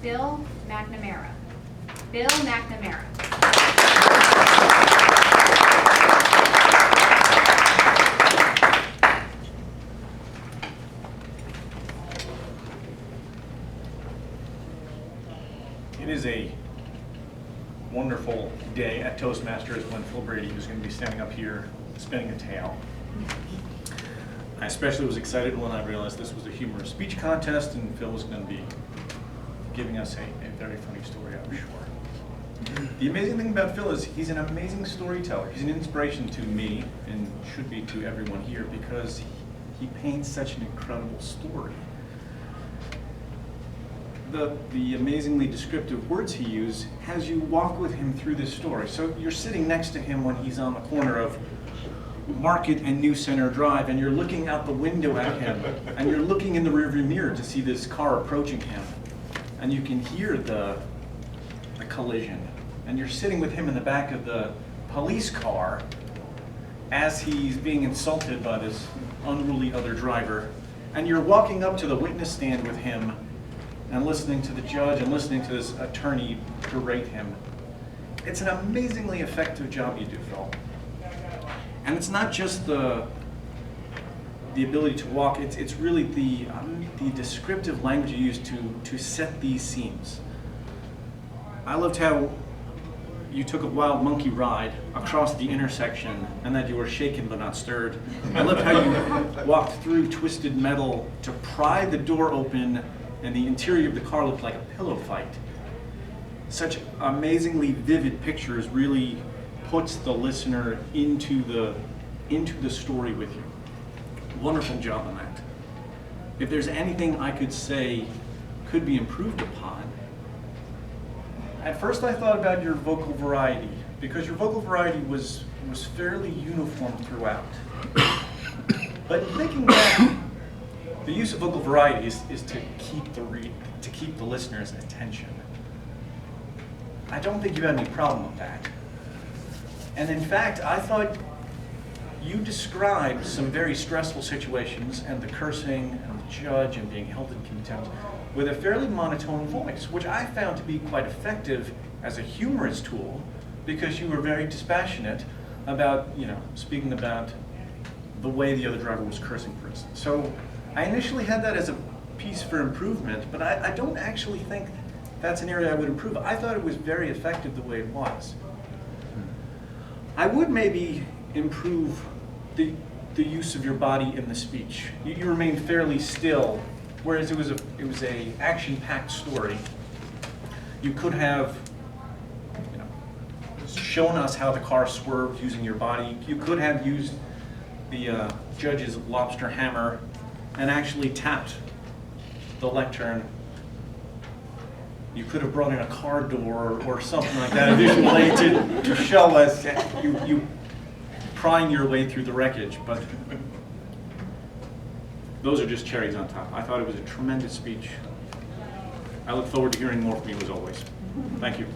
Bill McNamara. Bill McNamara. It is a wonderful day at Toastmasters when Phil Brady is going to be standing up here spinning a tale. I especially was excited when I realized this was a humorous speech contest and Phil was going to be giving us a very funny story, I'm sure. The amazing thing about Phil is he's an amazing storyteller. He's an inspiration to me and should be to everyone here because he paints such an incredible story. The amazingly descriptive words he uses has you walk with him through this story. So you're sitting next to him when he's on the corner of Market and New Center Drive, and you're looking out the window at him, and you're looking in the rearview mirror to see this car approaching him, and you can hear the collision. And you're sitting with him in the back of the police car as he's being insulted by this unruly other driver, and you're walking up to the witness stand with him and listening to the judge and listening to this attorney berate him. It's an amazingly effective job you do, Phil. And it's not just the ability to walk, it's really the descriptive language you use to set these scenes. I loved how you took a wild monkey ride across the intersection and that you were shaken but not stirred. I loved how you walked through twisted metal to pry the door open and the interior of the car looked like a pillow fight. Such amazingly vivid pictures really puts the listener into the story with you. Wonderful job on that. If there's anything I could say could be improved upon, at first I thought about your vocal variety, because your vocal variety was fairly uniform throughout. But thinking back, the use of vocal variety is to keep the listener's attention. I don't think you had any problem with that. And in fact, I thought you described some very stressful situations and the cursing and the judge and being held in contempt with a fairly monotone voice, which I found to be quite effective as a humorous tool because you were very dispassionate about, speaking about the way the other driver was cursing, for instance. So I initially had that as a piece for improvement, but I don't actually think that's an area I would improve. I thought it was very effective the way it was. I would maybe improve the use of your body in the speech. You remained fairly still, whereas it was a action-packed story. You could have shown us how the car swerved using your body. You could have used the judge's lobster hammer and actually tapped the lectern. You could have brought in a car door or something like that visually to show us you prying your way through the wreckage, but those are just cherries on top. I thought it was a tremendous speech. I look forward to hearing more from you as always. Thank you.